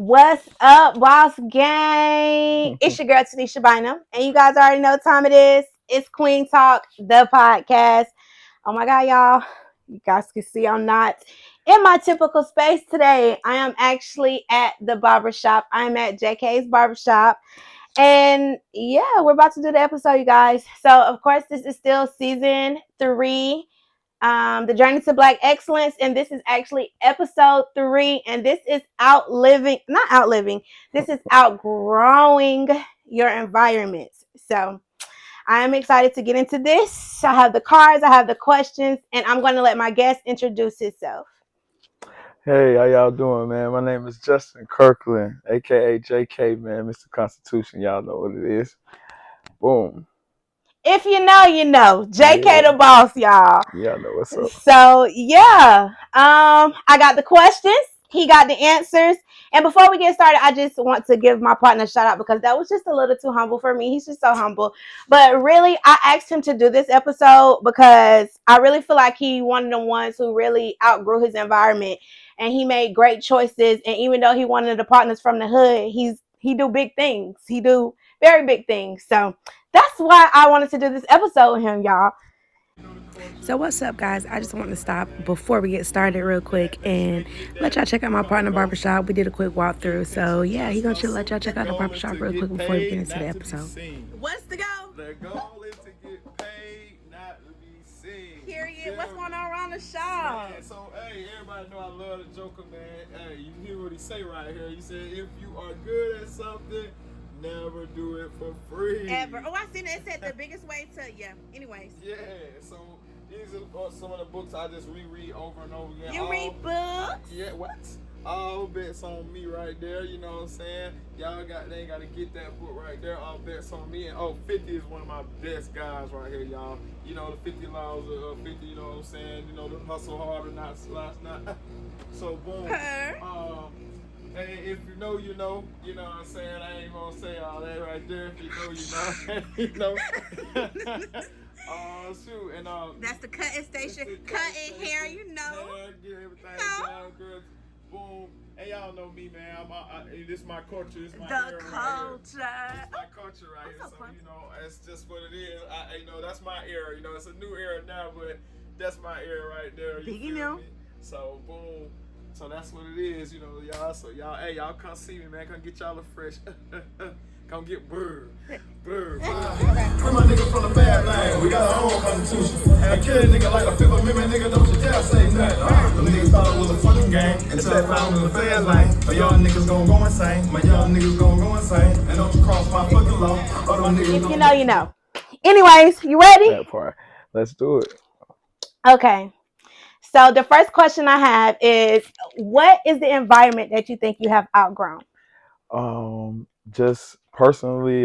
What's up, Boss Gang? It's your girl Tanisha Bynum, and you guys already know what time it is. It's Queen Talk, the podcast. Oh my God, y'all! You guys can see I'm not in my typical space today. I am actually at the barbershop. I'm at JK's barbershop, and yeah, we're about to do the episode, you guys. So, of course, this is still season 3. The Journey to Black Excellence, and this is actually episode 3, and this is not outliving, this is outgrowing your environment. So I am excited to get into this. I have the cards, I have the questions, and I'm going to let my guest introduce himself. Hey, how y'all doing, man? My name is Justin Kirkland, aka JK, man, Mr. Constitution. Y'all know what it is. Boom. If you know, you know. JK Yeah. the boss, y'all. Y'all know what's up. So yeah, I got the questions. He got the answers. And before we get started, I just want to give my partner a shout out because that was just a little too humble for me. He's just so humble. But really, I asked him to do this episode because I really feel like he one of the ones who really outgrew his environment, and he made great choices. And even though he one of the partners from the hood, he do big things. He do very big things. So that's why I wanted to do this episode with him, y'all. So what's up, guys? I just want to stop before we get started real quick and let y'all check out my partner barbershop. We did a quick walkthrough. So yeah, he gonna let y'all check out the barbershop real quick before we get into the episode. What's the go? The goal is to get paid, not to be seen. Period. What's going on around the shop? Man, so hey, everybody know I love the Joker, man. Hey, you hear what he say right here? He said, if you are good at something, never do it for free. Ever. Oh, I seen it. It said the biggest way to, yeah. Anyways. Yeah, so these are some of the books I just reread over and over again. You read books? Yeah, what? All bets on me right there, you know what I'm saying? They ain't gotta get that book right there. All bets on me. And 50 is one of my best guys right here, y'all. You know, the 50 laws of 50, you know what I'm saying? You know, the hustle harder, not slash, not. So boom. Hey, if you know, you know what I'm saying? I ain't gonna say all that right there. If you know, you know. Oh, shoot. And that's the cutting station. Cutting hair, you know. Get everything down, girl. Boom. And y'all know me, man. This is my culture. This is my era culture. Right this is my culture right here. So, fun. you know, it's just what it is. You know, that's my era. You know, it's a new era now, but that's my era right there. You feel me? So, boom. So that's what it is, you know, y'all. So y'all come see me, man. Come get y'all a fresh. Come get bird. Free my niggas from the bad lane. We got our own constitution. And kill a nigga like a Fifth Amendment nigga, don't you dare say nothing. Them niggas thought it was a fucking game until they found it was a fair lane. But y'all niggas gon' go insane. And don't you cross my fucking law. If you know, you know. Anyways, you ready? That part. Let's do it. Okay. So the first question I have is, what is the environment that you think you have outgrown? Just personally,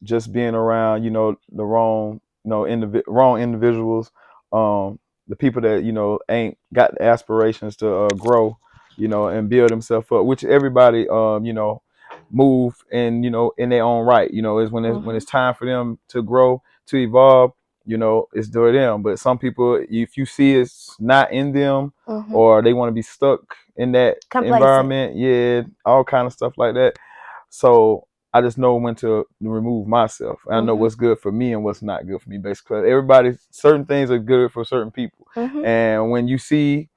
just being around, you know, the wrong, you know, wrong individuals, the people that, you know, ain't got the aspirations to grow, you know, and build themselves up, which everybody, you know, move and, you know, in their own right, you know, is when it's time for them to grow, to evolve, you know, it's to them. But some people, if you see it's not in them, or they want to be stuck in that environment, yeah, all kind of stuff like that. So I just know when to remove myself. I know what's good for me and what's not good for me. Basically, certain things are good for certain people. And when you see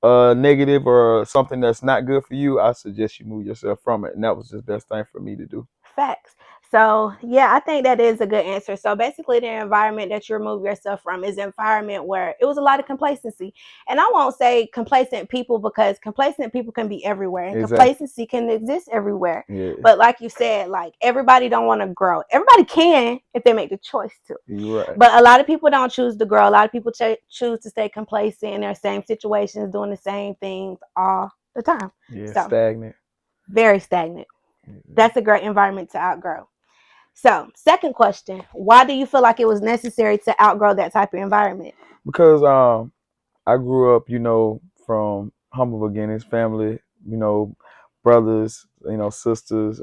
negative or something that's not good for you, I suggest you move yourself from it. And that was the best thing for me to do. Facts. So yeah, I think that is a good answer. So basically, the environment that you remove yourself from is an environment where it was a lot of complacency. And I won't say complacent people, because complacent people can be everywhere, and complacency can exist everywhere. Yeah. But like you said, like, everybody don't want to grow. Everybody can if they make the choice to. You're right. But a lot of people don't choose to grow. A lot of people choose to stay complacent in their same situations, doing the same things all the time. Yeah, so, stagnant. Very stagnant. That's a great environment to outgrow. So, second question, why do you feel like it was necessary to outgrow that type of environment? Because I grew up, you know, from humble beginnings, family, you know, brothers, you know, sisters,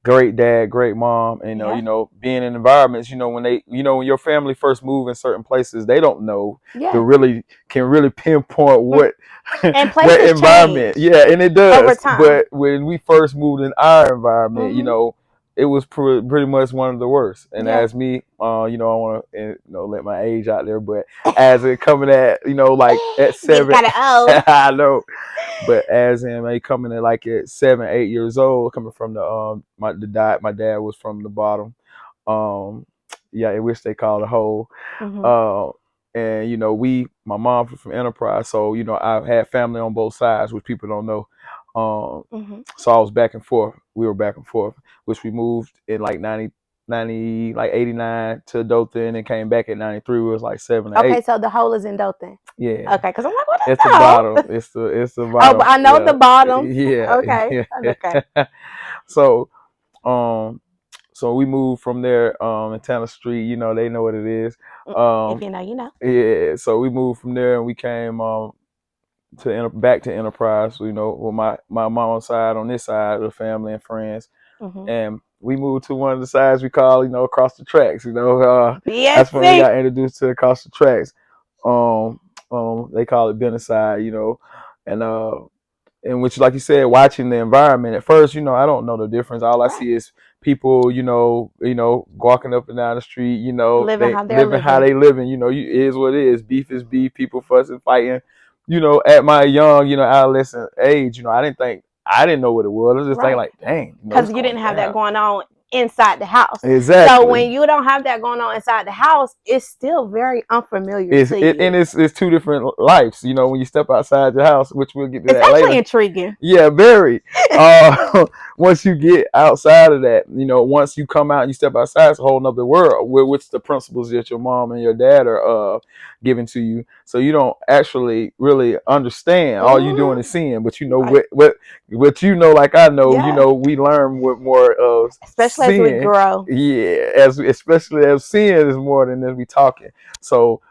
great dad, great mom, and Yeah. being in environments, when your family first move in certain places, they don't know Yeah. can really pinpoint what And what places environment. change Yeah, and it over does. time. But when we first moved in our environment, Mm-hmm. it was pretty much one of the worst. And Yeah. as me, I want to let my age out there, but as it coming at like at Getting 7, kind of old. I know. But as in coming in like at 7, 8 years old, coming from my dad was from the bottom. Um, yeah, in which they call the hole. Mm-hmm. Uh, and my mom was from Enterprise, so I had family on both sides, which people don't know. Mm-hmm. So I was back and forth. We were back and forth, which we moved in like 90, like 89 to Dothan, and came back at 93. It was like 7 or 8. Okay, so the hole is in Dothan. Yeah. Okay, because I'm like, what is It's the the hole? bottom. It's the Oh, but bottom. I know Yeah. the bottom. Yeah. Okay. Okay. Yeah. So um so we moved from there in Tanner Street, they know what it is. If Um you know, you know. yeah, so we moved from there and we came back to Enterprise, with my mom's side on this side of the family and friends. Mm-hmm. And we moved to one of the sides we call, across the tracks, that's when we BSC. got introduced to across the tracks. Um, they call it Beneside, and which, like you said, watching the environment. At first, I don't know the difference. All I Right. see is people, walking up and down the street. Living They how they're living how living. they living. It is what it is. Beef is beef. People fussing, fighting. At my young, adolescent age, I didn't know what it was. I was just thinking Right. like, dang, Because it's you going didn't have that down. going on inside the house. So Exactly. when you don't have that going on inside the house, it's still very unfamiliar It's to it, you. and it's two different lives. When you step outside your house, which we'll get to It's that actually later. intriguing. Yeah, very. Once you get outside of that, once you come out and you step outside, it's a whole nother world, which the principles that your mom and your dad are giving to you. So you don't actually really understand. All you doing is seeing, but Like, what like I know, yeah. we learn with more of Especially as we seeing. grow. Yeah, especially as seeing is more than as we talking. So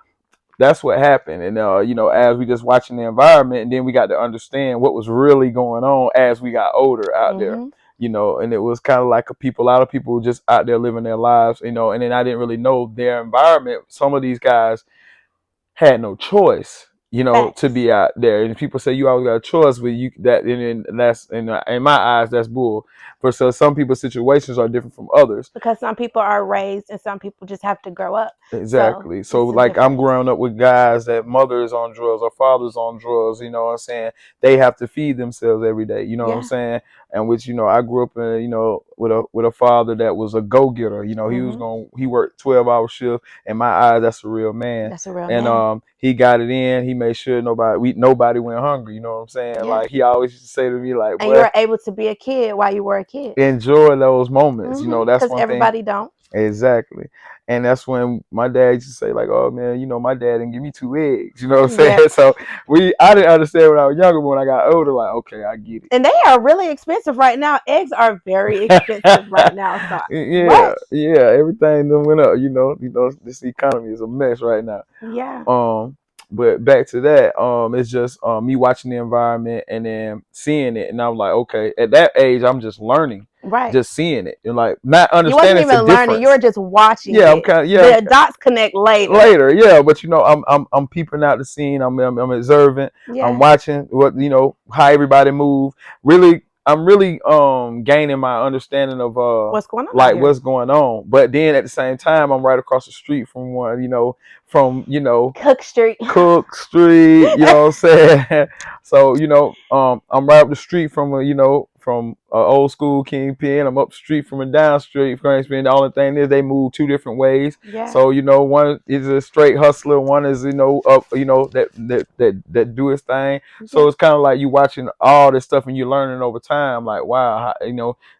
that's what happened. And as we just watching the environment, and then we got to understand what was really going on as we got older out there. Mm-hmm. And it was kind of like a lot of people just out there living their lives, and then I didn't really know their environment. Some of these guys had no choice, to Facts. be out there. And people say you always got a choice with you that, and that's in my eyes, that's bull. For so some people's situations are different from others. Because some people are raised and some people just have to grow up. So Exactly. So it's a like I'm difference. growing up with guys that mother is on drugs or father's on drugs, what I'm saying? They have to feed themselves every day, you know what I'm Yeah. saying? And which, I grew up in, with a father that was a go getter. Mm-hmm. He worked 12-hour shift. In my eyes, that's a real man. That's a real And man. he got it in. He made sure nobody went hungry, you know what I'm saying? Yeah. Like he always used to say to me, like, And you boy, were able to be a kid while you were a kid. enjoy those moments. That's Because one thing. everybody don't. Exactly. And that's when my dad used to say, like, oh man, my dad didn't give me 2 eggs. You know what I'm Yeah. saying? So I didn't understand when I was younger, but when I got older, like, okay, I get it. And they are really expensive right now. Eggs are very expensive right now. So Yeah, what? yeah, everything done went up, this economy is a mess right now. Yeah. Um, but back to that, it's just me watching the environment and then seeing it, and I'm like, okay, at that age, I'm just learning, Right. just seeing it, and like not You wasn't understanding the even learning. You difference. were just watching Yeah, I'm it. kind of The dots connect later. later, yeah, but I'm peeping out the scene. I'm observant. I'm Yeah. watching what how everybody move. Really, I'm really gaining my understanding of What's going on out like here? what's going on. But then at the same time, I'm right across the street from one, from Cook Street. Cook Street, you know what I'm saying? So, I'm right up the street from from old school Kingpin. I'm up the street from a down street from Kingpin. The only thing is they move two different ways. Yeah. So, one is a straight hustler, one is, up, that do his thing. So Yeah. it's kind of like you watching all this stuff and you're learning over time, like, wow,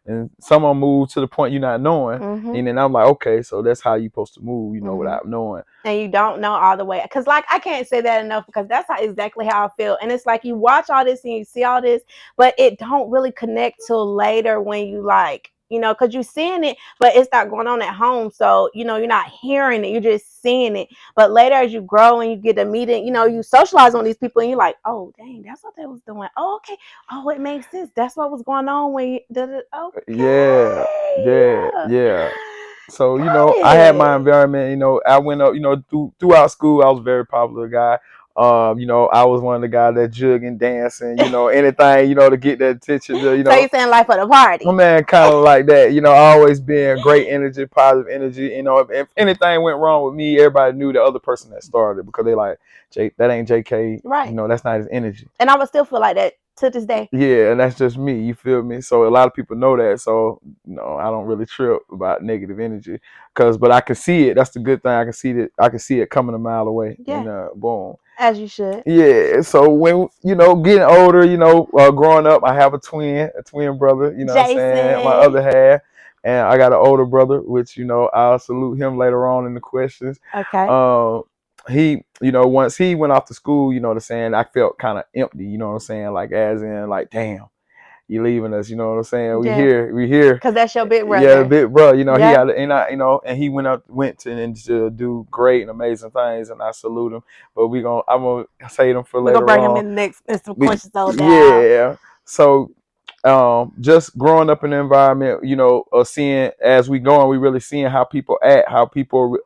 and someone move to the point you're not knowing. Mm-hmm. And then I'm like, okay, so that's how you're supposed to move, without knowing. And you don't know all the way. Because, like, I can't say that enough because that's exactly how I feel. And it's like you watch all this and you see all this, but it don't really connect till later when you, like, you know, because you're seeing it, but it's not going on at home. So, you know, you're not hearing it, you're just seeing it. But later, as you grow and you get a meeting, you know, you socialize on these people and you're like, oh, dang, that's what they was doing. Oh, okay. Oh, it makes sense. That's what was going on when you did it. Yeah, yeah, Okay. yeah. So, you Got know, I had my it. environment, you know, I went up, you know, throughout school, I was a very popular guy. You know, I was one of the guys that jug and dancing, you know, anything, you know, to get that attention to, you So know, you saying life of the my party. man kind of like that, you know, always being great energy, positive energy. You know, if anything went wrong with me, everybody knew the other person that started because they like, that ain't JK, you Right. know, that's not his energy. And I would still feel like that to this day. Yeah, and that's just me. You feel me? So a lot of people know that. So no, I don't really trip about negative energy, but I can see it. That's the good thing. I can see that. I can see it coming a mile away. Yeah. And boom. As you should. Yeah. So when you know getting older, you know, growing up, I have a twin brother. You know what I'm saying? My Jason. other half, and I got an older brother, which you know I'll salute him later on in the questions. Okay. He, you know, once he went off to school, you know what I'm saying, I felt kind of empty, you know what I'm saying, like as in like, damn, you leaving us, you know what I'm saying? We Yeah. here. Because that's your big Yeah, brother. big bro, you know, he Yeah. had, and I, you know, and he went to do great and amazing things, and I salute him. But I'm gonna say them for We're going to later bring him on. in the next, in some questions on down. Yeah. So just growing up in the environment, you know, seeing as we go on, we really seeing how people act, how people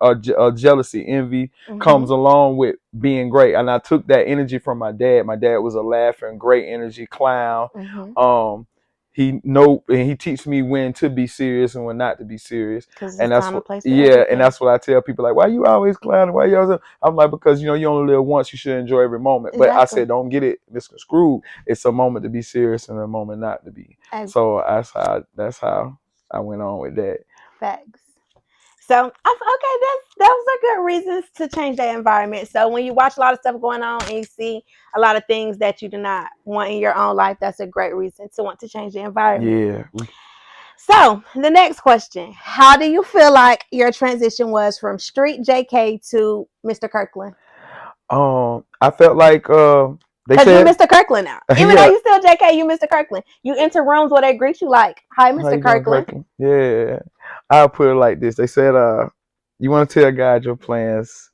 jealousy, envy comes along with being great. And I took that energy from my dad. My dad was a laughing, great energy clown. He teaches me when to be serious and when not to be serious. Because And it's that's time what, and place for yeah, everything. and that's what I tell people, like, why you always clowning? Why you always? I'm like, because you know you only live once, you should enjoy every moment. But I Exactly. said, don't get it misconstrued. It's a moment to be serious and a moment not to be. So that's how I went on with that. Facts. So okay, those are good reasons to change that environment. So when you watch a lot of stuff going on and you see a lot of things that you do not want in your own life, that's a great reason to want to change the environment. Yeah. So the next question: how do you feel like your transition was from street JK to Mr. Kirkland? I felt like they Because you're said, Mr. Kirkland now. Even though yeah. you still JK, you Mr. Kirkland. You enter rooms where they greet you like, "Hi, How Mr. you doing, Kirkland." Kirkland? Yeah. I'll put it like this. They said, you want to tell God your plans.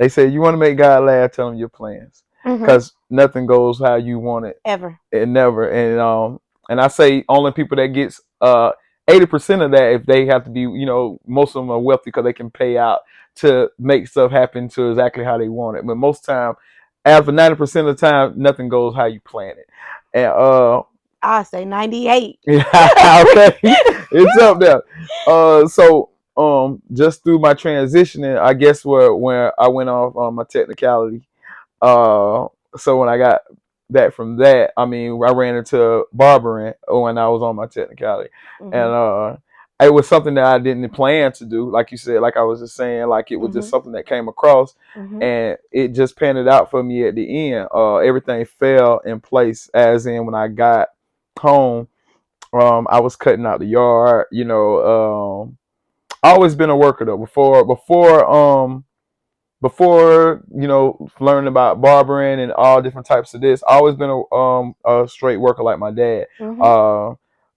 They say you want to make God laugh, tell him your plans. Because nothing goes how you want it. Ever. It never. And I say only people that gets 80% of that, if they have to be, you know, most of them are wealthy because they can pay out to make stuff happen to exactly how they want it. But most time, after 90% of the time, nothing goes how you plan it. And I say 98. okay, it's up there. So just through my transitioning, I guess where I went off on my technicality. So when I got that from that, I mean, I ran into barbering when I was on my technicality, and it was something that I didn't plan to do. Like you said, like I was just saying, like it was just something that came across, and it just panned it out for me at the end. Everything fell in place, as in when I got home. I was cutting out the yard, you know. Always been a worker though. Before you know learning about barbering and all different types of this, I always been a straight worker like my dad.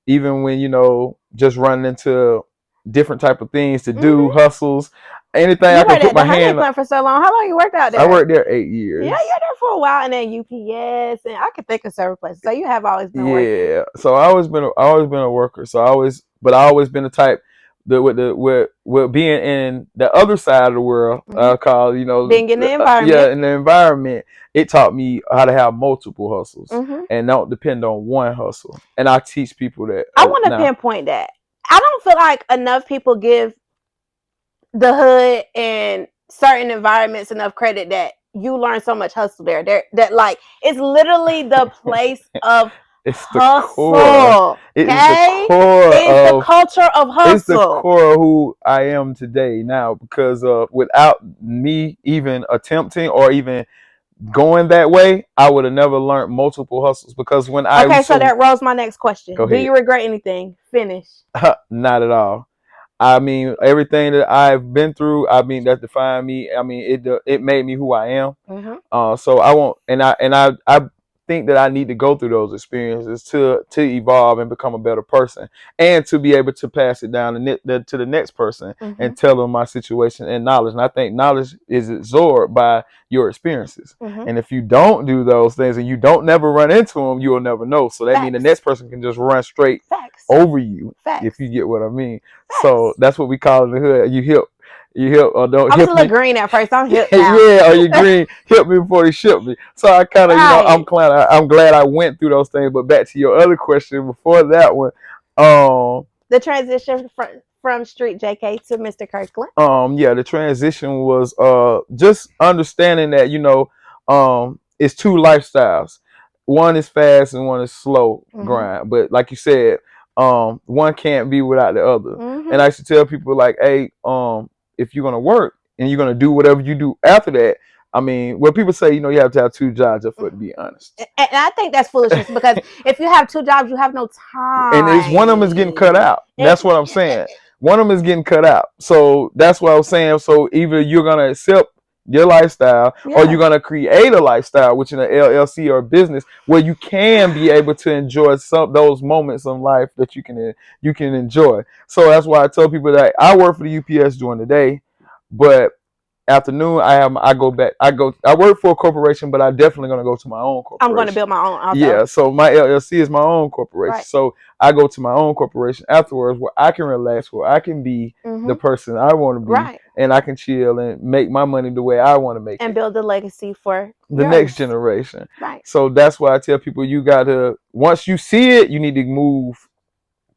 Even when you know just running into different type of things to do, hustles, anything I You can worked put at the my honey hand. plant for so long. How long you worked out there? I worked there 8 years. Yeah, you're there for a while, and then UPS, and I could think of several places. So you have always been working. Yeah, so I always been a worker. So I always been the type that with being in the other side of the world, called, you know, being in the environment. Yeah, in the environment, it taught me how to have multiple hustles and not depend on one hustle. And I teach people that. I want to pinpoint that. I don't feel like enough people give the hood and certain environments enough credit that you learn so much hustle there. That like it's literally the place of it's hustle. The core. It is the core. It's the culture of hustle. It's the core of who I am today now, because without me even attempting or even going that way, I would have never learned multiple hustles. Because when I so that rolls my next question. Go Do ahead. you regret anything? Finish. Not at all. I mean, everything that I've been through, I mean, that defined me. I mean, it made me who I am. So I won't, and I think that I need to go through those experiences to evolve and become a better person, and to be able to pass it down to the next person and tell them my situation and knowledge. And I think knowledge is absorbed by your experiences. And if you don't do those things and you don't never run into them, you will never know. So that means the next person can just run straight over you, if you get what I mean. So that's what we call in the hood. You hip. Or don't I was hip a little me. green at first. I'm hip now. Yeah, or you green, hip me before they ship me. So I kind of, I'm glad I went through those things. But back to your other question before that one, the transition from Street JK to Mr. Kirkland. Yeah, the transition was just understanding that it's two lifestyles. One is fast and one is slow grind. But like you said, one can't be without the other. And I used to tell people like, hey, if you're gonna work and you're gonna do whatever you do after that, I mean, when people say, you have to have two jobs, just to be honest. And I think that's foolishness, because if you have two jobs, you have no time. And it's one of them is getting cut out. That's what I'm saying. One of them is getting cut out. So that's what I was saying. So either you're gonna accept your lifestyle, or you're gonna create a lifestyle, which in an LLC or business, where you can be able to enjoy those moments in life that you can enjoy. So that's why I tell people that I work for the UPS during the day, but afternoon I work for a corporation, but I definitely gonna go to my own corporation. I'm gonna build my own also. Yeah, so my LLC is my own corporation. Right. So I go to my own corporation afterwards, where I can relax, where I can be the person I want to be, and I can chill and make my money the way I want to make it, and build a legacy for the next generation. Right. So that's why I tell people, you gotta, once you see it, you need to move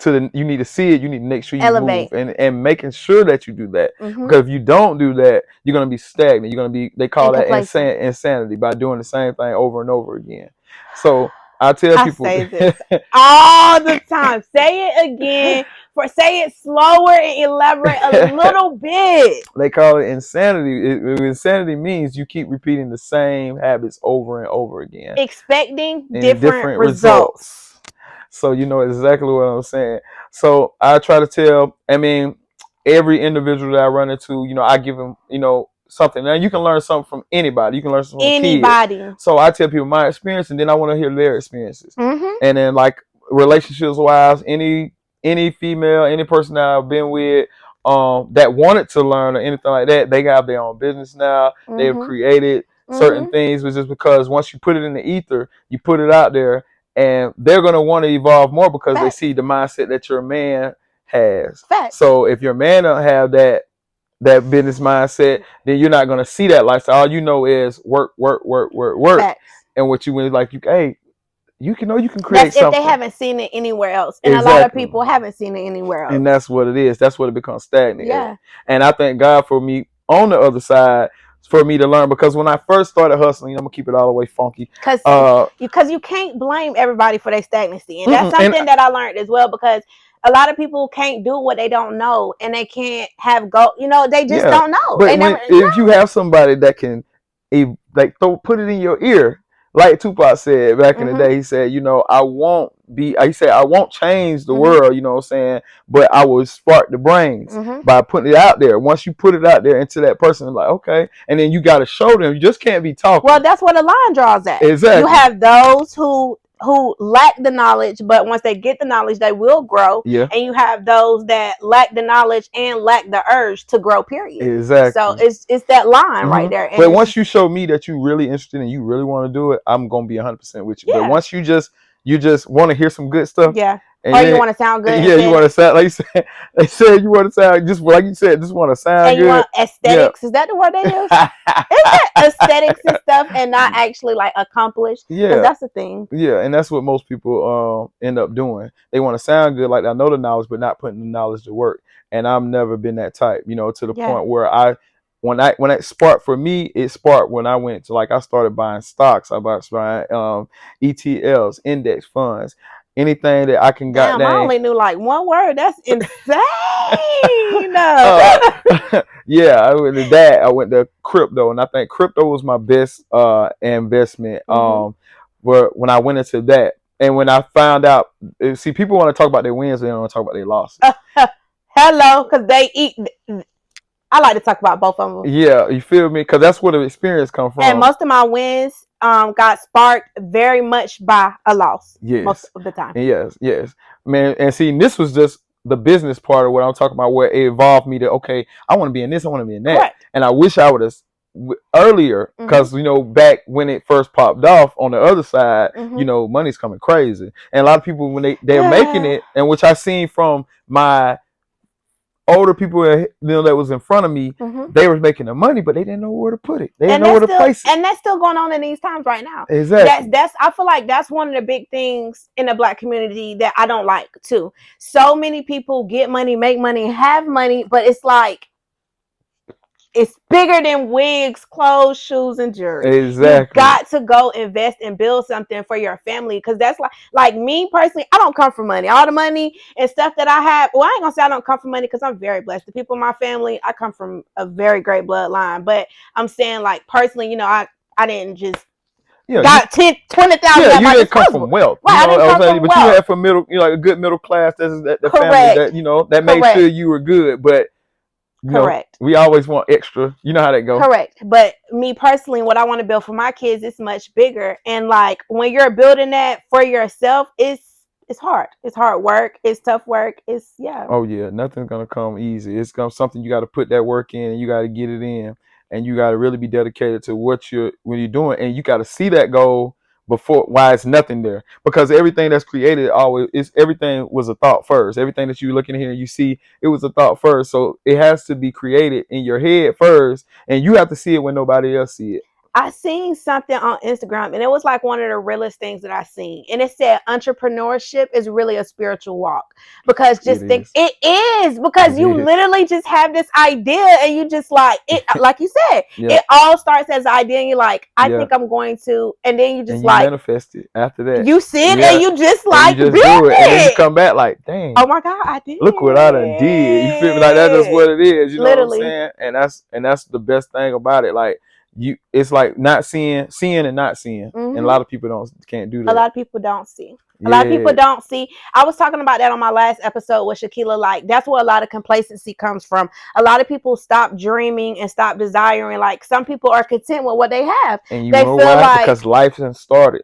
you need to see it, you need to make sure you elevate. Move and making sure that you do that. Because if you don't do that, you're going to be stagnant. You're going to be, they call that insanity, by doing the same thing over and over again. So I tell people, say this all the time. Say it again. Say it slower and elaborate a little bit. They call it insanity. Insanity means you keep repeating the same habits over and over again, expecting different results. So you know exactly what I'm saying. So I try to tell, every individual that I run into, I give them, something. Now you can learn something from anybody. You can learn something from kids. So I tell people my experience, and then I want to hear their experiences. And then like relationships wise, any female, any person that I've been with, that wanted to learn or anything like that, they got their own business now. They've created certain things, which is because once you put it in the ether, you put it out there, and they're going to want to evolve more because they see the mindset that your man has. So if your man don't have that business mindset, then you're not going to see that lifestyle. All you know is work. And what you win, like, hey, you can create something. If they haven't seen it anywhere else. And a lot of people haven't seen it anywhere else. And that's what it is. That's what it becomes stagnant. Yeah. And I thank God for me on the other side, for me to learn, because when I first started hustling, I'm gonna keep it all the way funky. Because you can't blame everybody for their stagnancy, and that's something that I learned as well. Because a lot of people can't do what they don't know, and they can't have they just don't know. But if you have somebody that can, put it in your ear, like Tupac said back in the day, he said, I won't change the world, you know what I'm saying, but I will spark the brains by putting it out there. Once you put it out there into that person, like, okay, and then you got to show them. You just can't be talking. Well, that's what a line draws at. Exactly. You have those who lack the knowledge, but once they get the knowledge, they will grow. Yeah. And you have those that lack the knowledge and lack the urge to grow, period. Exactly. So it's that line right there. And but once you show me that you're really interested and you really want to do it, I'm going to be 100% with you. Yeah. But once you just want to hear some good stuff. Yeah. Or you want to sound good. Yeah, you want to sound, like you said, they said you want to sound, just like you said, just want to sound and good. You want aesthetics. Yeah. Is that the word they use? Isn't it aesthetics and stuff, and not actually like accomplished? Yeah. That's the thing. Yeah, and that's what most people end up doing. They want to sound good, like I know the knowledge, but not putting the knowledge to work. And I've never been that type, to the point where when it sparked for me, it sparked when I went to, I started buying stocks. I started buying ETLs, index funds. Anything that I can I only knew one word. That's insane. Yeah, I went to that. I went to crypto, and I think crypto was my best investment. Where when I went into that, and when I found out, see, people want to talk about their wins, they don't want to talk about their losses. Hello, because they eat. I like to talk about both of them. Yeah, you feel me? Because that's where the experience comes from. And most of my wins, got sparked very much by a loss most Yes. of the time. Yes, man. And see, this was just the business part of what I'm talking about, where it evolved me to, okay, I want to be in this, I want to be in that. Correct. And I wish I would have earlier, because back when it first popped off on the other side, money's coming crazy, and a lot of people, when they're making it, and which I seen from my older people that was in front of me, they were making the money, but they didn't know where to put it. They didn't know where to place it. And that's still going on in these times right now. Exactly. That's I feel like that's one of the big things in the Black community that I don't like too. So many people get money, make money, have money, but it's like it's bigger than wigs, clothes, shoes, and jewelry. Exactly. You got to go invest and build something for your family, because that's like me personally, I don't come from money. All the money and stuff that I have, well, I ain't gonna say I don't come from money, because I'm very blessed. The people in my family, I come from a very great bloodline. But I'm saying, like, personally, I didn't just got 10, 20,000. Yeah, you didn't come from wealth. Right, I didn't come from but wealth. You had from middle, like a good middle class. That's that the Correct. family that made sure you were good. But correct. We always want extra. You know how that goes. Correct. But me personally, what I want to build for my kids is much bigger. And like when you're building that for yourself, it's hard. It's hard work. It's tough work. It's Oh yeah, nothing's gonna come easy. It's something you got to put that work in, and you got to get it in, and you got to really be dedicated to what you're doing, and you got to see that goal before why it's nothing there, because everything that's created everything was a thought first. Everything that you looking here and you see, it was a thought first, so it has to be created in your head first, and you have to see it when nobody else see it. I seen something on Instagram, and it was like one of the realest things that I seen, and it said entrepreneurship is really a spiritual walk, because it is because you literally just have this idea, and you just like it, like you said, it all starts as an idea, and you're like, I think I'm going to, and then you just manifest it after that. You see it, and you just like do it, and then you come back like, dang, oh my God, I did. Look what I done did. You feel me? Like that's just what it is. You know what I'm saying? And that's the best thing about it. Like, it's like not seeing and not seeing, and a lot of people can't do that. A lot of people don't see. A lot of people don't see. I was talking about that on my last episode with Shakila. Like, that's where a lot of complacency comes from. A lot of people stop dreaming and stop desiring. Like, some people are content with what they have. And they know feel why? Like, because life hasn't started.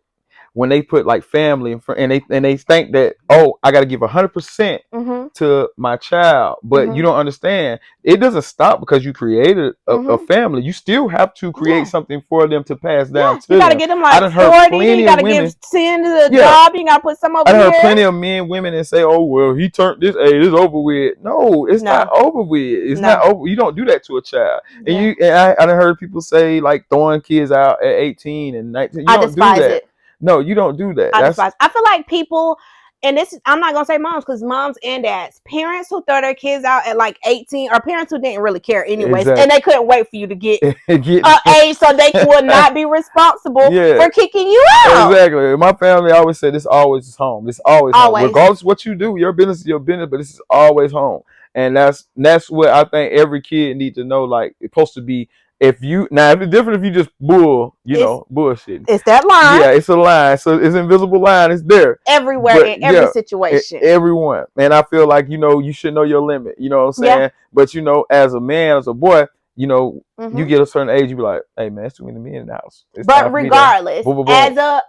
When they put like family and they think that, oh, I got to give 100% to my child, but you don't understand, it doesn't stop because you created a family. You still have to create something for them to pass down to. You got to get them like 40. You got to give 10 to the job. You got to put some over here. I heard plenty of men, women, and say, oh well, he turned this. Hey, this over with. No, it's not over with. It's not over. You don't do that to a child. And I heard people say like throwing kids out at 18 and 19. You don't do that. No, you don't do that. I feel like people, and this, I'm not gonna say moms, because moms and dads, parents who throw their kids out at like 18, or parents who didn't really care anyways, and they couldn't wait for you to get age so they would not be responsible for kicking you out. Exactly. My family always said this always is home. This always home. Regardless of what you do, your business is your business, but this is always home. And that's what I think every kid needs to know. Like, it's supposed to be. If it's different if you just bullshit. It's that line. Yeah, it's a line. So it's an invisible line. It's there. Everywhere, in every situation. Everyone. And I feel like, you should know your limit. You know what I'm saying? Yeah. But, as a man, as a boy, you get a certain age, you be like, hey, man, it's too many men in the house. But regardless,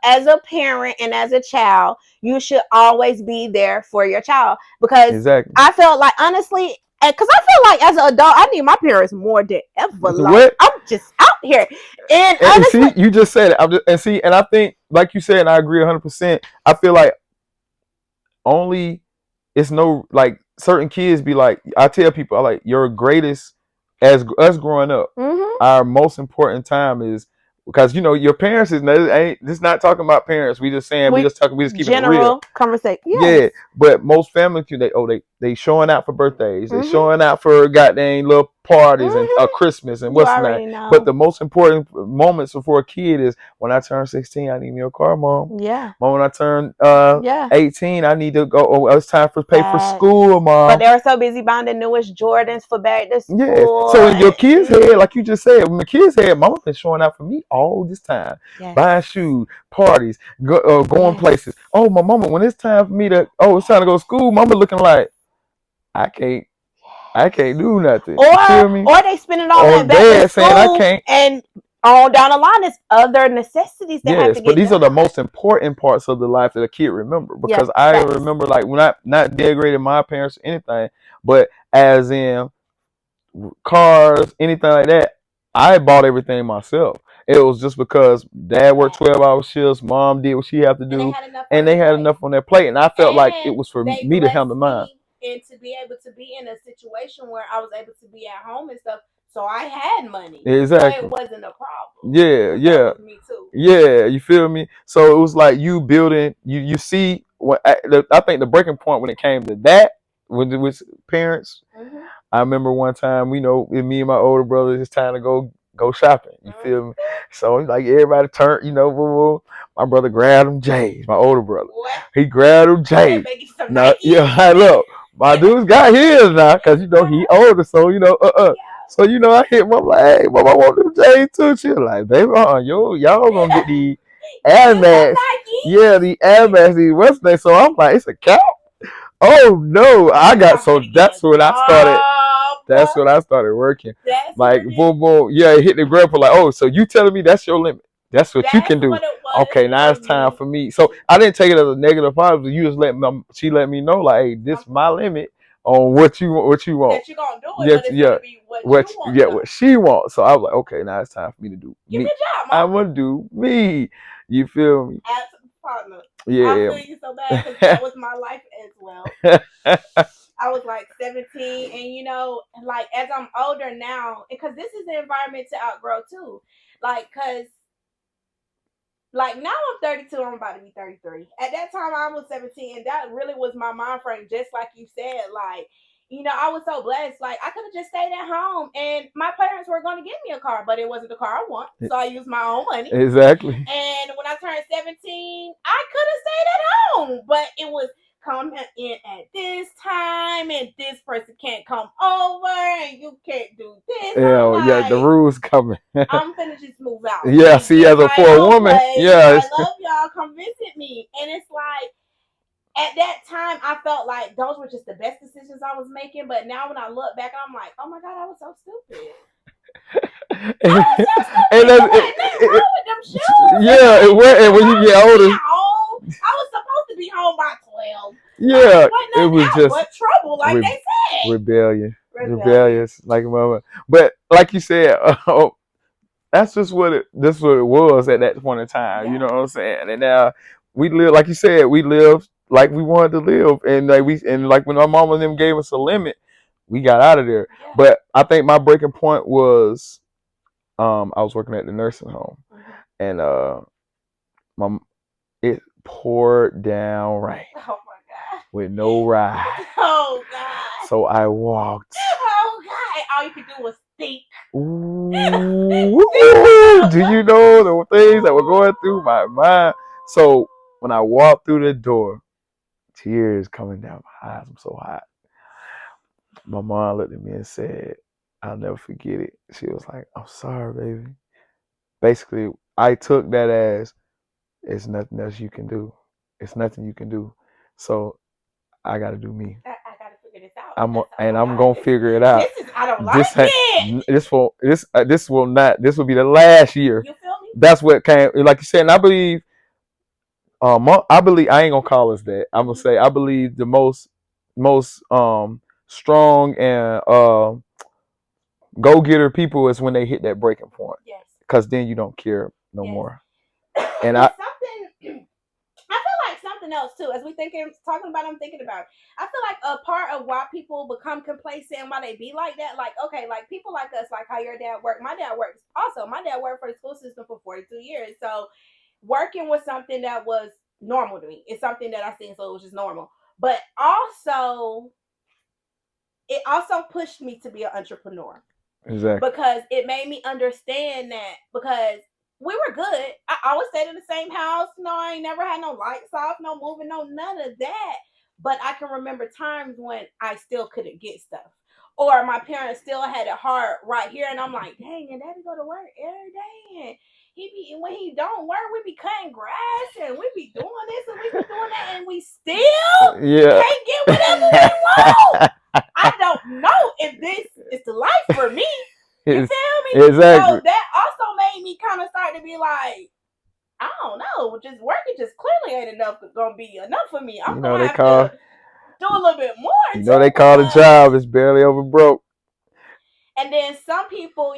as a parent and as a child, you should always be there for your child. Because I felt like, honestly, because I feel like as an adult, I need my parents more than ever. Like, I'm just out here. And honestly, see, you just said it. And I think, like you said, and I agree 100%. I feel like it's no, like, certain kids be like, I tell people, like, your greatest, as us growing up, our most important time is, because your parents this not talking about parents. We just saying we just keeping it real conversation. Yeah, but most families they showing out for birthdays, they showing out for goddamn little parties and Christmas and what's not. But the most important moments for a kid is when I turn 16, I need me a car, mom. Yeah. Mom, when I turn 18, I need to go. Oh, it's time for pay for school, mom. But they were so busy buying the newest Jordans for back to school. Yeah. So in your kids' head, like you just said, when the kids' head, mama been showing out for me all this time, buying shoes, parties, going places. Oh, my mama, when it's time for me it's time to go to school, mama looking like, I can't do nothing. Or they spending all that back to school, saying I can't. And on down the line, there's other necessities that have Yes, to but get these done. are the most important parts of the life that a kid remember. Because Yeah, I facts. remember, like, when I not degrading my parents or anything, but as in cars, anything like that, I bought everything myself. It was just because dad worked 12-hour shifts, mom did what she had to And they do, had enough on and their they had plate. enough on their plate, and I felt like it And was for they me to handle blessed mine. me and to be able to be in a situation where I was able to be at home and stuff. So I had money. Exactly. So it wasn't a problem. Yeah, yeah. That was me too. Yeah, you feel me? So it was like you building. You see what I think the breaking point when it came to that with parents. Mm-hmm. I remember one time, with me and my older brother, it's time to go shopping. You feel me? So it's like everybody turned, woo, woo. My brother grabbed him J's, my older brother. What? He grabbed him J's. Now, yeah, look, my dude's got his now, cause he older, so Yeah. So I hit him up like, hey, mom, I want them J's too. She was like, baby, y'all gonna get the Air Max. Yeah, the Air Max, the what's that? So I'm like, it's a cap. Oh no, that's when I started. That's when I started working. Like boom, boom. Yeah, it hit the grandpa like, oh, so you telling me that's your limit? That's what you can do. Okay, now it's time for me. So I didn't take it as a negative positive. You just she let me know like, hey, this is my limit on what you want. That you're gonna do it, but it's gonna be what you want. What she wants. So I was like, okay, now it's time for me to do me. Good job, Mom. I'm gonna do me. You feel me? Partner. Yeah. I feel you so bad because that was my life as well. I was like 17, and like as I'm older now, because this is the environment to outgrow too. Like now I'm 32, I'm about to be 33. At that time I was 17, and that really was my mind frame, just like you said. Like, I was so blessed. Like I could have just stayed at home, and my parents were going to give me a car, but it wasn't the car I want, so I used my own money. Exactly. And when I turned 17, I could have stayed at home, but it was come in at this time, and this person can't come over, and you can't do this. Yeah, the rules coming. I'm finna just move out. Yeah, see, as for a woman, yeah, I love y'all. Come visit me, and it's like at that time I felt like those were just the best decisions I was making. But now when I look back, I'm like, oh my god, I was so stupid. I was so stupid. Wrong with them shoes. Yeah, and when you get older, I was supposed to be home by 12. Yeah, it was just but trouble, like they said. Rebellious, like a mama. But like you said, that's just what it was at that point in time. Yeah. You know what I'm saying? And now we live, like you said, we lived like we wanted to live, and like when our mama and them gave us a limit, we got out of there. Yeah. But I think my breaking point was, I was working at the nursing home, and it poured down rain. Oh my god! With no ride. Oh god! So I walked. Oh god! All you could do was think. Ooh, do you know the things that were going through my mind? So when I walked through the door, tears coming down my eyes. I'm so hot. My mom looked at me and said, "I'll never forget it." She was like, "I'm sorry, baby." Basically, I took that as, it's nothing else you can do. It's nothing you can do. So I got to do me. I got to figure this out. I'm gonna figure it out. I don't like it. This will be the last year. You feel me? That's what came. Like you said, and I believe. I ain't gonna call us that. I'm gonna say I believe the most strong and go getter people is when they hit that breaking point. Yes. Because then you don't care no more. And I feel like something else too. As talking about, I'm thinking about it. I feel like a part of why people become complacent and why they be like that, like, okay, like people like us, like how your dad worked. My dad worked also. My dad worked for the school system for 42 years. So working was something that was normal to me. It's something that I seen, so it was just normal. But also, it also pushed me to be an entrepreneur. Exactly. Because it made me understand that, because we were good. I always stayed in the same house. No, I ain't never had no lights off, no moving, no none of that. But I can remember times when I still couldn't get stuff. Or my parents still had it hard right here. And I'm like, dang, and daddy go to work every day. And when he don't work, we be cutting grass and we be doing this and we be doing that. And we still can't get whatever we want. I don't know if this is the life for me. You feel me? Exactly. So that also made me kind of start to be like, I don't know, just working just clearly ain't gonna be enough for me. I'm gonna have to do a little bit more. They call the job is barely over broke. And then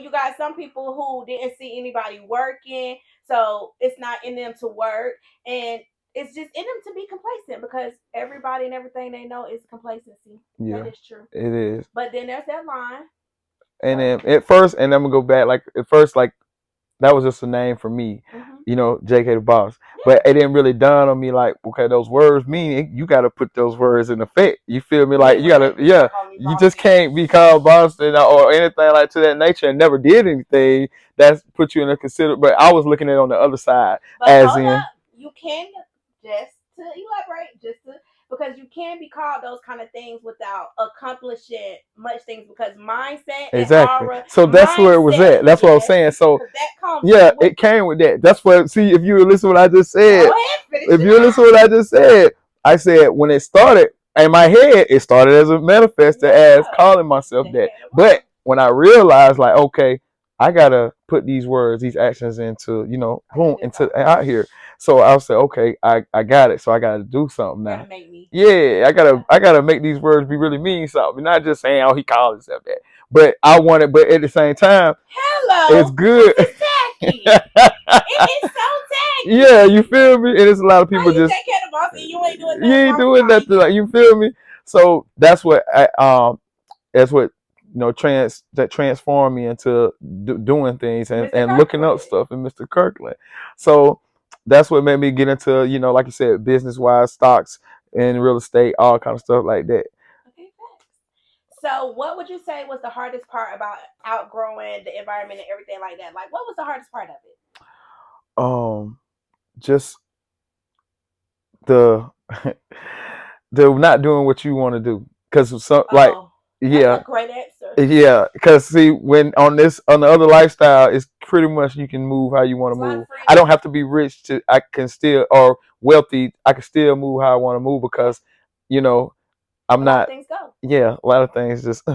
you got some people who didn't see anybody working, so it's not in them to work, and it's just in them to be complacent because everybody and everything they know is complacency. Yeah, that is true. It is. But then there's that line. And then at first, and I'm gonna go back. Like at first, like that was just a name for me, JK the Boss. Yeah. But it didn't really dawn on me like, okay, those words mean you got to put those words in effect. You feel me? Like you gotta, you just can't be called boss or anything like to that nature and never did anything that's put you in a consider. But I was looking at it on the other side, but as hold in up, you can just to elaborate, because you can be called those kind of things without accomplishing much things because mindset exactly. And aura, so that's where it was at. That's what I was saying. So it came with that. That's what. See, if you listen to what I just said, I said when it started in my head, it started as a manifesto as calling myself that. But when I realized, like, okay, I gotta put these words, these actions into, into out here. So I'll say, okay, I got it. So I gotta do something now. Yeah, I gotta make these words be really mean something. Not just saying, oh, he called himself that. But I want it, but at the same time, it's good. This is tacky. It is so tacky. Yeah, you feel me? And it's a lot of people just take care of the boss and you ain't doing nothing. You ain't doing nothing. Like, you feel me? So that's what that transformed me into doing things and looking up stuff in Mr. Kirkland. So that's what made me get into, like you said, business-wise, stocks and real estate, all kind of stuff like that. Okay, so what would you say was the hardest part about outgrowing the environment and everything like that? Like, what was the hardest part of it? Just the not doing what you want to do. Because that's a great answer. Yeah, because see, when on the other lifestyle, it's pretty much you can move how you want to move. I don't have to be rich I can still, or wealthy, I can still move how I want to move because, I'm not. Things go. Yeah, a lot of things just.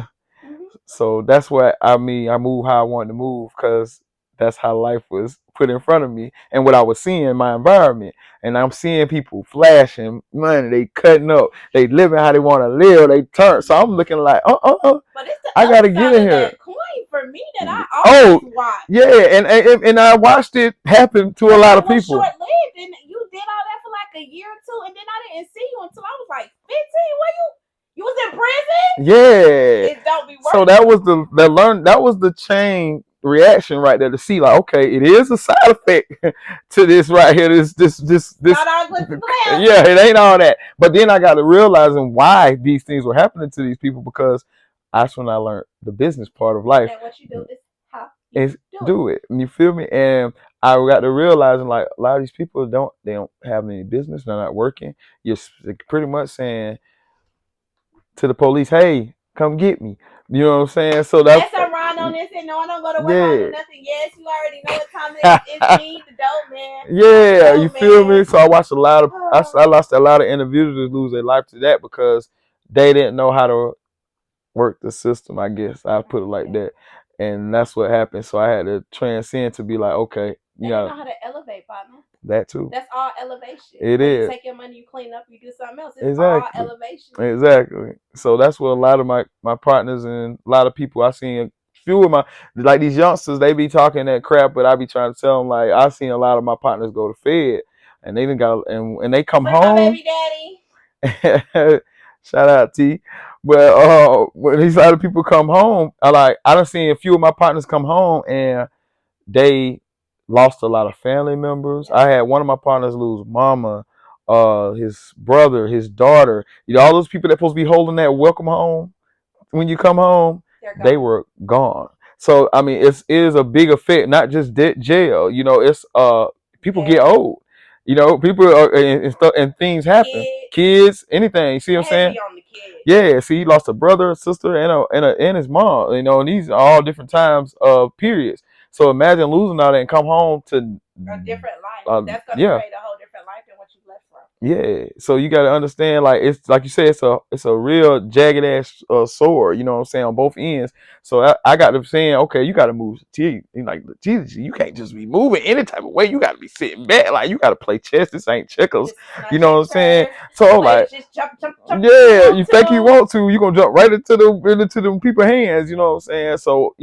So that's what I mean. I move how I wanted to move because that's how life was put in front of me and what I was seeing in my environment. And I'm seeing people flashing money, they cutting up, they living how they want to live, they turn. So I'm looking like, but it's I gotta get in here. Coin for me that I always watch. Yeah, and I watched it happen to a lot of people. Short-lived, and you did all that for like a year or two, and then I didn't see you until I was like 15. You was in prison? Yeah. It don't be working. So that was that was the chain reaction right there to see like, okay, it is a side effect to this right here. This. Not all glitz yeah, it ain't all that. But then I got to realizing why these things were happening to these people because that's when I learned the business part of life. And what you do is how you do it. And you feel me? And I got to realizing like a lot of these people don't have any business. They're not working. You're pretty much saying to the police, hey, come get me. You know what I'm saying? So that's a run on this and no, I don't go to work, I do nothing. Yes, you already know what time it is. It's me, the dope man. Yeah, you feel me? So I watched a lot of I lost a lot of individuals lose their life to that because they didn't know how to work the system, I guess. I put it like that. And that's what happened. So I had to transcend to be like, okay, you know how to elevate, partner. That too. That's all elevation. It is. You take your money, you clean up, you do something else. It's all elevation. Exactly. So that's what a lot of my partners and a lot of people I seen. Few of my like these youngsters, they be talking that crap, but I be trying to tell them like I seen a lot of my partners go to Fed, and they didn't got and they come home. My baby daddy. Shout out T. But when these other people come home, I done seen a few of my partners come home and they lost a lot of family members. I had one of my partners lose mama, his brother, his daughter. All those people that supposed to be holding that welcome home when you come home, they were gone. So I mean, it is a big effect, not just jail. It's people get old. People are and things happen. Kids, anything. You see what I'm saying? Yeah. See, he lost a brother, a sister, and his mom. And these are all different times of periods. So imagine losing all that and come home to a different life. That's gonna create a whole different life than what you left from. Yeah, so you got to understand, like it's like you said, it's a real jagged ass sword. You know what I'm saying, on both ends. So I got to saying, okay, you got to move. Like Jesus, you can't just be moving any type of way. You got to be sitting back. Like you got to play chess. This ain't checkers. This is You not know what I'm saying? checkers. So Players like, just jump, jump, jump if you yeah, want you think you to. want to, you gonna jump right into them people hands. You know what I'm saying? So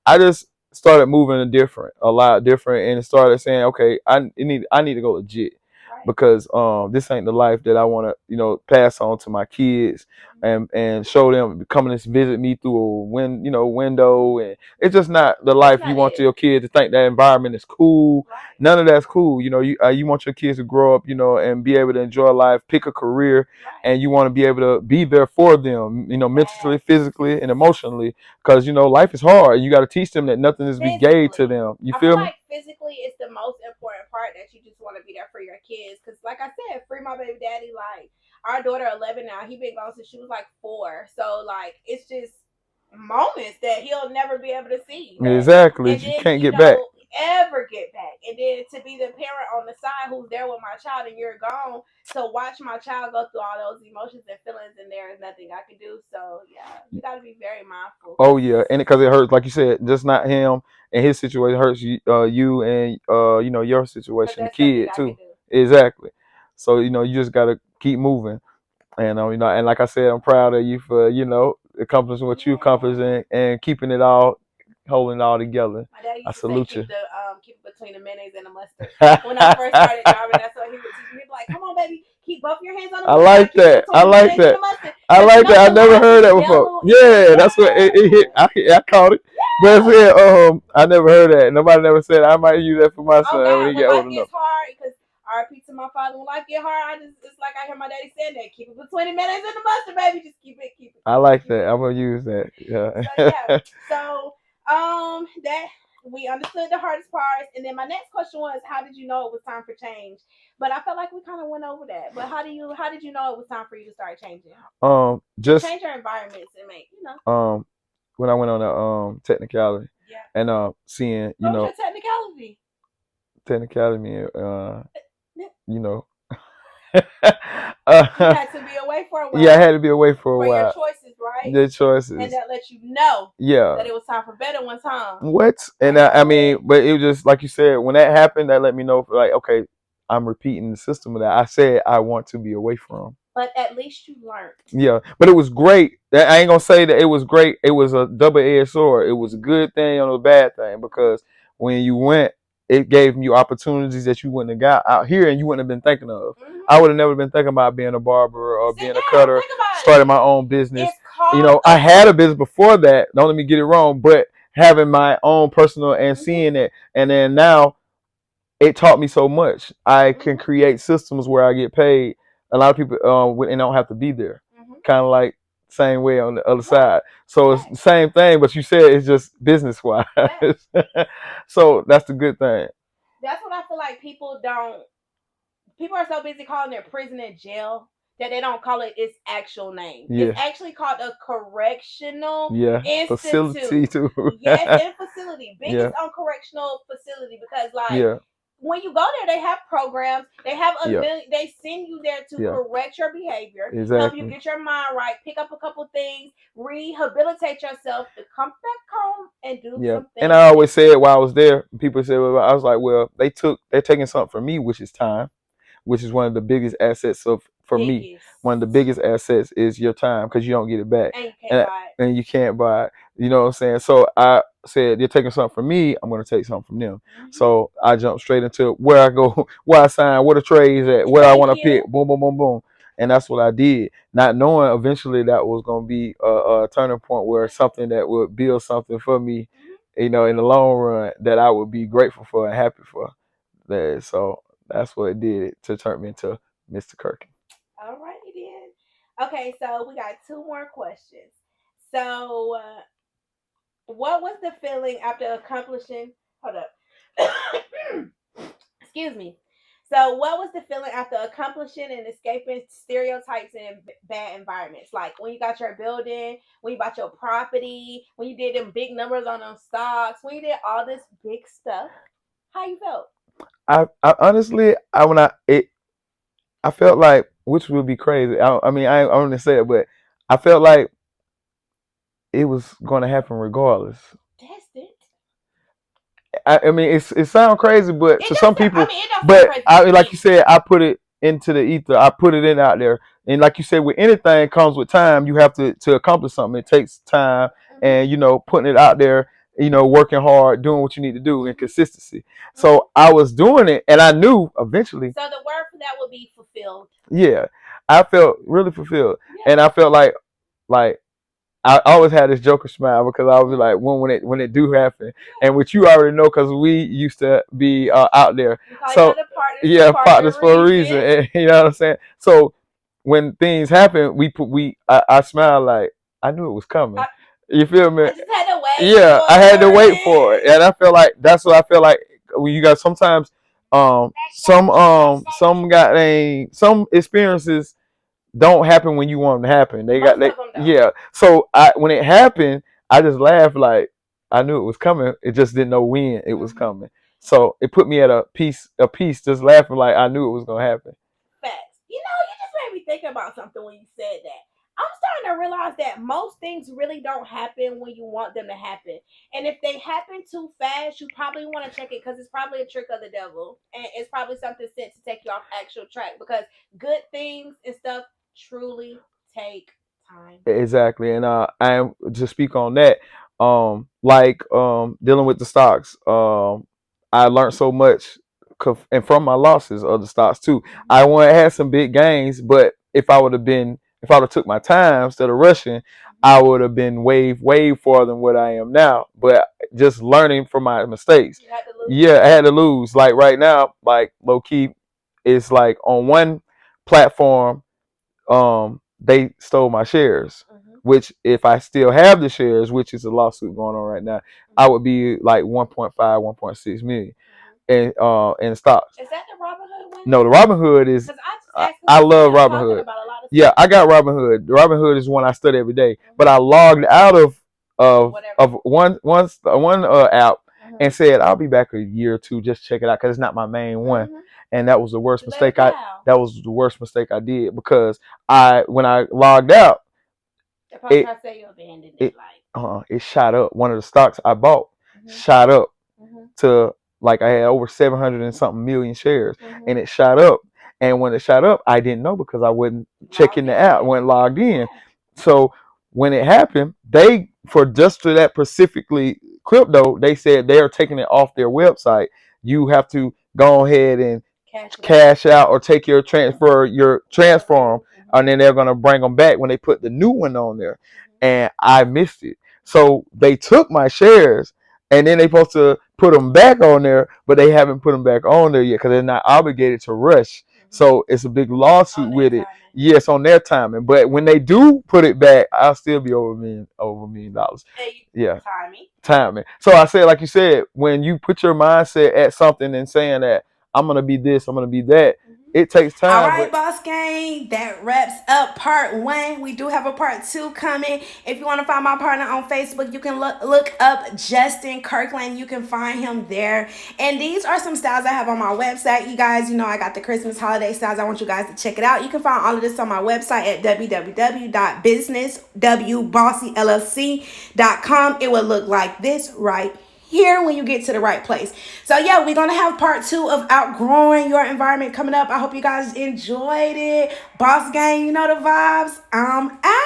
I just started moving a lot different, and started saying, okay, I need to go legit Right. because this ain't the life that I want to pass on to my kids and show them coming to visit me through a window, and it's just not the life you want your kids to think that environment is cool. Right. None of that's cool. You want your kids to grow up, and be able to enjoy life, pick a career, Right. and you want to be able to be there for them, mentally, physically, and emotionally, because life is hard. You got to teach them that nothing is be gay to them. You I feel feel me? like physically is the most important part, that you just want to be there for your kids. Because, like I said, free my baby daddy. Like, our daughter 11 now, he been gone since she was like 4. So like, it's just moments that he'll never be able to see. Exactly. And You then can't get back. ever get back. And then to be the parent on the side who's there with my child and you're gone, to watch my child go through all those emotions and feelings, and there is nothing I can do. So yeah, you got to be very mindful. Oh yeah, and because it hurts, like you said, just not him and his situation hurts you, you and your situation, the kid too. Exactly. So you just gotta keep moving, and and like I said, I'm proud of you for accomplishing what you accomplished, and keeping it all, holding it all together. My dad used I to say, salute you. keep it between the mayonnaise and the mustard. When I first started driving, that's what he would teach me. He'd be like, come on, baby, keep both your hands on the I wheel. like Keep it that. I between the like mayonnaise and that. the mustard. I like that. I never heard that before. Yellow. Yeah, that's what it hit. I caught it. But I said, I never heard that. Nobody never said I might use that for my son when he get old enough. It's hard because RP to my father. When life get hard, it's like I hear my daddy saying that. Keep it between the mayonnaise and the mustard, baby. Just keep it. I like that. I'm gonna use that. Yeah. So yeah. So that we understood the hardest parts, and then my next question was, how did you know it was time for change? But I felt like we kind of went over that. But how did you know it was time for you to start changing? Just change your environments and make when I went on a technicality, yeah, and seeing what was your technicality? Technicality, you know. You had to be away for a while. Yeah, I had to be away for a while. Your choices, right? The choices. And that let you know that it was time for better one time. What? And I mean, but it was just like you said, when that happened, that let me know, like, okay, I'm repeating the system that I said I want to be away from. But at least you learned. Yeah, but it was great. I ain't gonna say that it was great. It was a double-edged sword. It was a good thing and a bad thing, because when you went, it gave you opportunities that you wouldn't have got out here, and you wouldn't have been thinking of. Mm-hmm. I would have never been thinking about being a barber or being a cutter, starting my own business. I had a business before that. Don't let me get it wrong, but having my own personal and seeing it, and then now it taught me so much. I can create systems where I get paid. A lot of people and don't have to be there. Kind of like same way on the other side. So it's the same thing, but you said it's just business wise. So that's the good thing. That's what I feel like people don't. People are so busy calling it prison and jail that they don't call it its actual name. Yeah. It's actually called a correctional institute. Facility too. Yes, and facility. Biggest on correctional facility, because when you go there, they have programs. They have they send you there to correct your behavior, help you get your mind right, pick up a couple things, rehabilitate yourself to come back home and do something. And I always said while I was there, people said, well, I was like, well, they're taking something from me, which is time, which is one of the biggest assets for me. One of the biggest assets is your time, because you don't get it back. And you can't buy it. And you can't buy it. You know what I'm saying? So I said, they're taking something from me, I'm going to take something from them. Mm-hmm. So I jumped straight into where I go, where I sign, where the trades at, where I want to pick, boom, boom, boom, boom. And that's what I did, not knowing eventually that was going to be a turning point, where something that would build something for me, in the long run, that I would be grateful for and happy for. So that's what it did to turn me into Mr. Kirkin. All righty then. Okay, so we got 2 more questions. So, what was the feeling after accomplishing? Hold up. Excuse me. So, what was the feeling after accomplishing and escaping stereotypes in bad environments? Like when you got your building, when you bought your property, when you did them big numbers on those stocks, when you did all this big stuff. How you felt? I honestly, I felt like, which would be crazy. I mean, I don't want to say it, but I felt like it was going to happen regardless. That's it. I mean, it sounds crazy, but It to does some sound, I people, mean, it does sound but crazy I to like me. you said, I put it into the ether. I put it in out there, and like you said, with anything comes with time. You have to accomplish something. It takes time, and putting it out there. Working hard, doing what you need to do, and consistency. So I was doing it, and I knew eventually. So the word for that would be fulfilled. Yeah, I felt really fulfilled, Yeah. and I felt like I always had this Joker smile because I was like, when it do happen, and which you already know because we used to be out there. So yeah, partners for a reason. And, you know what I'm saying? So when things happen, I smile like I knew it was coming. You feel me? I just had to wait. Yeah, I had to wait for it, and I feel like that's what I feel like when you got sometimes some experiences don't happen when you want them to happen. Yeah. So when it happened, I just laughed like I knew it was coming. It just didn't know when it was coming. So it put me at a peace, just laughing like I knew it was gonna happen. Facts. You just made me think about something when you said that. I'm starting to realize that most things really don't happen when you want them to happen. And if they happen too fast, you probably want to check it because it's probably a trick of the devil. And it's probably something sent to take you off actual track because good things and stuff truly take time. Exactly, and I am to speak on that. Dealing with the stocks. I learned so much, and from my losses of the stocks too. I had some big gains, but if I would have took my time instead of rushing, I would have been way farther than what I am now. But just learning from my mistakes. Yeah, I had to lose. Like right now, like low key, it's like on one platform they stole my shares, which if I still have the shares, which is a lawsuit going on right now, I would be like 1.5, 1.6 million in stocks. Is that the Robinhood one? No, the Robinhood is. I love Robinhood. Yeah, I got Robinhood. The Robinhood is one I study every day, but I logged out of one app and said I'll be back a year or two, just check it out because it's not my main one, and that was the worst mistake I did because when I logged out, it shot up. One of the stocks I bought shot up to like I had over 700 and something million shares, and it shot up. And when it shot up, I didn't know because I wasn't checking the app, wasn't logged in. So when it happened, they for just to that specifically crypto, they said they are taking it off their website. You have to go ahead and cash out or take your transfer, and then they're gonna bring them back when they put the new one on there. And I missed it, so they took my shares, and then they supposed to put them back on there, but they haven't put them back on there yet because they're not obligated to rush. So it's a big lawsuit with it. Yes, on their timing. But when they do put it back, I'll still be over $1 million. Yeah. Timing. So I said, like you said, when you put your mindset at something and saying that I'm gonna be this, I'm gonna be that, it takes time. All right, boss gang, that wraps up part 1. We do have a part 2 coming. If you want to find my partner on Facebook, you can look up Justin Kirkland. You can find him there. And these are some styles I have on my website. You guys, I got the Christmas holiday styles. I want you guys to check it out. You can find all of this on my website at www.businesswbossy.com. It will look like this right here when you get to the right place. So yeah, we're gonna have part 2 of outgrowing your environment coming up. I hope you guys enjoyed it. Boss gang, you know the vibes. I'm out.